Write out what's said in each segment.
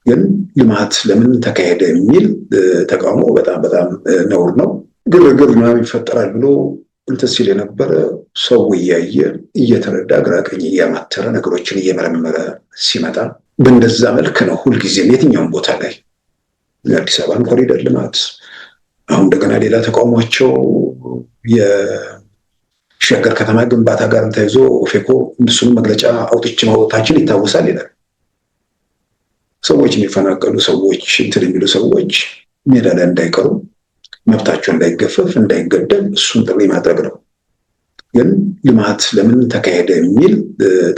ግን ልማት ለምን ተካሄደ የሚል ተቃውሞ በጣም ነውር ነው። ግርግር ምናምን ይፈጠራል ብሎ እንትን ሲል የነበረ ሰው እያየ እየተረዳ ግራ ቀኝ እያማተረ ነገሮችን እየመረመረ ሲመጣ በእንደዛ መልክ ነው ሁልጊዜም የትኛውም ቦታ ላይ የአዲስ አበባን ኮሪደር ልማት አሁን እንደገና ሌላ ተቃውሟቸው የሸገር ከተማ ግንባታ ጋር ተይዞ ኦፌኮ እሱንም መግለጫ አውጥቼ ማውጣታችን ይታወሳል ይላል። ሰዎች የሚፈናቀሉ ሰዎች እንትን የሚሉ ሰዎች ሜዳ ላይ እንዳይቀሩ መብታቸው እንዳይገፈፍ እንዳይገደብ እሱን ጥሪ ማድረግ ነው። ግን ልማት ለምን ተካሄደ የሚል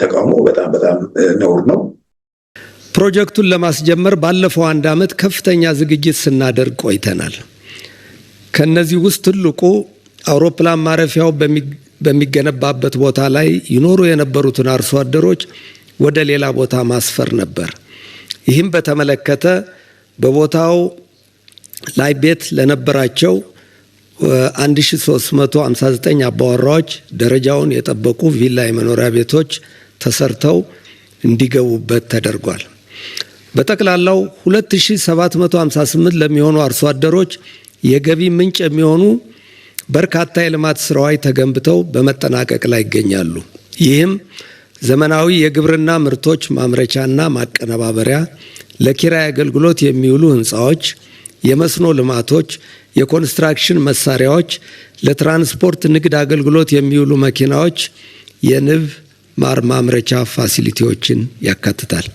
ተቃውሞ በጣም ነውር ነው። ፕሮጀክቱን ለማስጀመር ባለፈው 1 ዓመት ከፍተኛ ዝግጅት ስናደርግ ቆይተናል። ከነዚህ ውስጥ ትልቁ አውሮፕላን ማረፊያው በሚገነባበት ቦታ ላይ ይኖሩ የነበሩትን አርሶ አደሮች ወደ ሌላ ቦታ ማስፈር ነበር። ይህም በተመለከተ በቦታው ላይ ቤት ለነበራቸው 1359 አባወራዎች ደረጃውን የጠበቁ ቪላ የመኖሪያ ቤቶች ተሰርተው እንዲገቡበት ተደርጓል። በጠቅላላው 2758 ለሚሆኑ አርሶ አደሮች የገቢ ምንጭ የሚሆኑ በርካታ የልማት ስራዎች ተገንብተው በመጠናቀቅ ላይ ይገኛሉ። ይህም ዘመናዊ የግብርና ምርቶች ማምረቻና ማቀነባበሪያ፣ ለኪራይ አገልግሎት የሚውሉ ህንፃዎች፣ የመስኖ ልማቶች፣ የኮንስትራክሽን መሳሪያዎች፣ ለትራንስፖርት ንግድ አገልግሎት የሚውሉ መኪናዎች፣ የንብ ማር ማምረቻ ፋሲሊቲዎችን ያካትታል።